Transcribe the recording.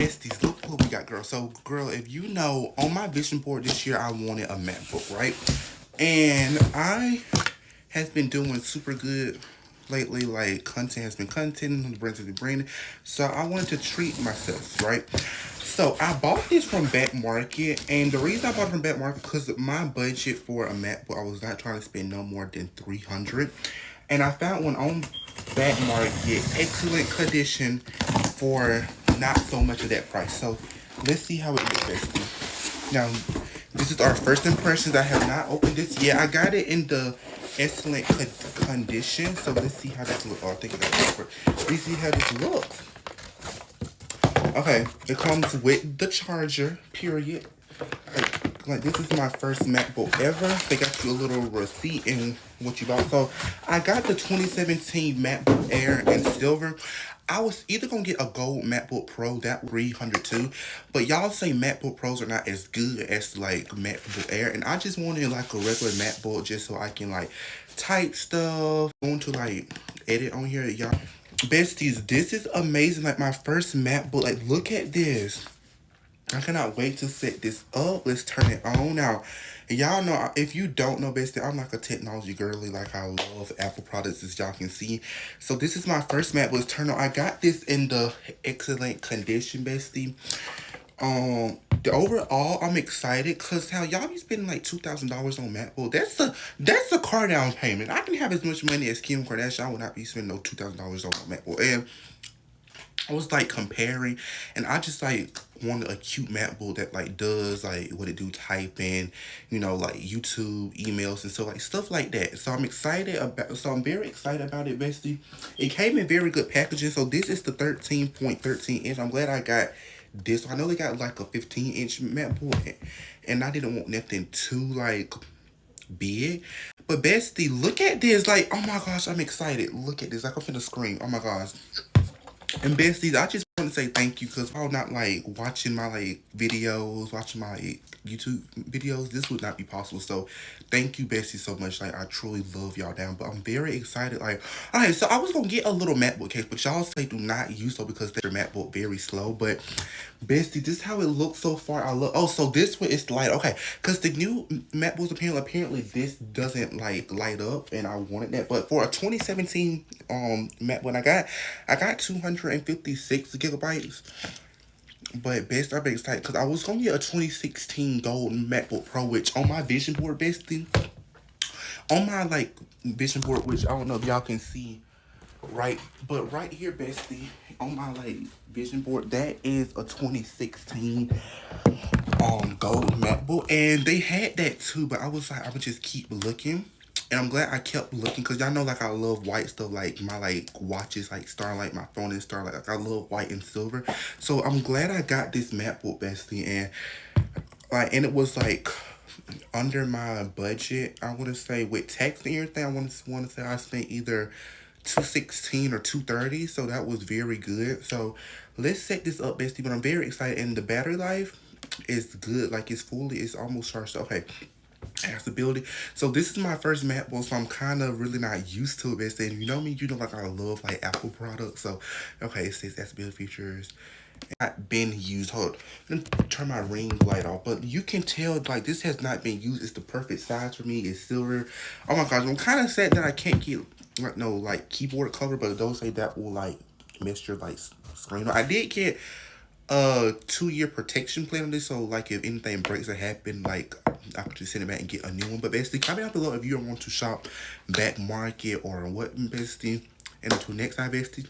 besties, look what we got, girl. So, girl, if you know, on my vision board this year, I wanted a MacBook, right? And I has been doing super good lately. Like, content has been content, the brands have been branding. So, I wanted to treat myself, right? So, I bought this from Back Market. And the reason I bought it from Back Market, because my budget for a MacBook, I was not trying to spend no more than $300. And I found one on Back Market, excellent condition for not so much of that price. So let's see how it looks, bestie. Now, this is our first impressions. I have not opened this yet. I got it in the excellent condition. So let's see how this looks. Oh, I think I got it over. Let's see how this looks. Okay, it comes with the charger, period. Like this is my first MacBook ever. They got you a little receipt in what you bought. So I got the 2017 MacBook Air in silver. I was either gonna get a gold MacBook Pro, that $300 too, but y'all say MacBook Pros are not as good as like MacBook Air, and I just wanted like a regular MacBook just so I can like type stuff, going to like edit on here, y'all. Besties, this is amazing. Like my first MacBook. Like look at this. I cannot wait to set this up. Let's turn it on. Now, y'all know, if you don't know, bestie, I'm like a technology girly. Like, I love Apple products, as y'all can see. So, this is my first MacBook. Let's turn on. I got this in the excellent condition, bestie. The overall, I'm excited because how y'all be spending like $2,000 on MacBook. That's a car down payment. I can have as much money as Kim Kardashian. I would not be spending no $2,000 on a MacBook. And I was like comparing, and I just like wanted a cute MacBook that like does like what it do, typing, you know, like YouTube, emails, and so like stuff like that. So I'm excited about. So I'm very excited about it, bestie. It came in very good packaging. So this is the 13.13 inch. I'm glad I got this. I know they got like a 15-inch MacBook, and I didn't want nothing too like big. But bestie, look at this. Like, oh my gosh, I'm excited. Look at this. Like I'm finna scream. Oh my gosh. And besties, I just want to say thank you because I'm not like watching my like videos, watching my like, YouTube videos. This would not be possible. So thank you, besties, so much. Like I truly love y'all down. But I'm very excited. Like, alright, so I was gonna get a little MacBook case, but y'all say do not use so because their MacBook very slow. But bestie, this is how it looks so far. I love. Oh, so this one is light. Okay, because the new MacBooks apparently this doesn't like light up, and I wanted that. But for a 2017 MacBook I got 256 gigabytes. But best, I've been excited because I was gonna get a 2016 gold MacBook Pro, which on my vision board, bestie, on my like vision board, which I don't know if y'all can see right, but right here, bestie, on my like vision board, that is a 2016 gold MacBook, and they had that too. But I was like, I would just keep looking. And I'm glad I kept looking because y'all know like I love white stuff, like my like watches like Starlight, my phone is Starlight. Like I love white and silver. So I'm glad I got this MacBook, bestie, and it was like under my budget. I want to say with tax and everything, I want to say I spent either 216 or 230. So that was very good. So let's set this up, bestie. But I'm very excited, and the battery life is good. Like it's almost charged. Okay. Accessibility. So this is my first MacBook, so I'm kind of really not used to it. But saying, you know me, you know like I love like Apple products. So okay, it says accessibility features. Not been used. Hold on. Let me turn my ring light off. But you can tell like this has not been used. It's the perfect size for me. It's silver. Oh my gosh, I'm kind of sad that I can't get like no like keyboard cover, but those say that will like mess your like screen. I did get a 2-year protection plan on this, so like if anything breaks or happen, like I could just send it back and get a new one. But basically, comment down below if you want to shop Back Market or what, bestie. And until next time, bestie.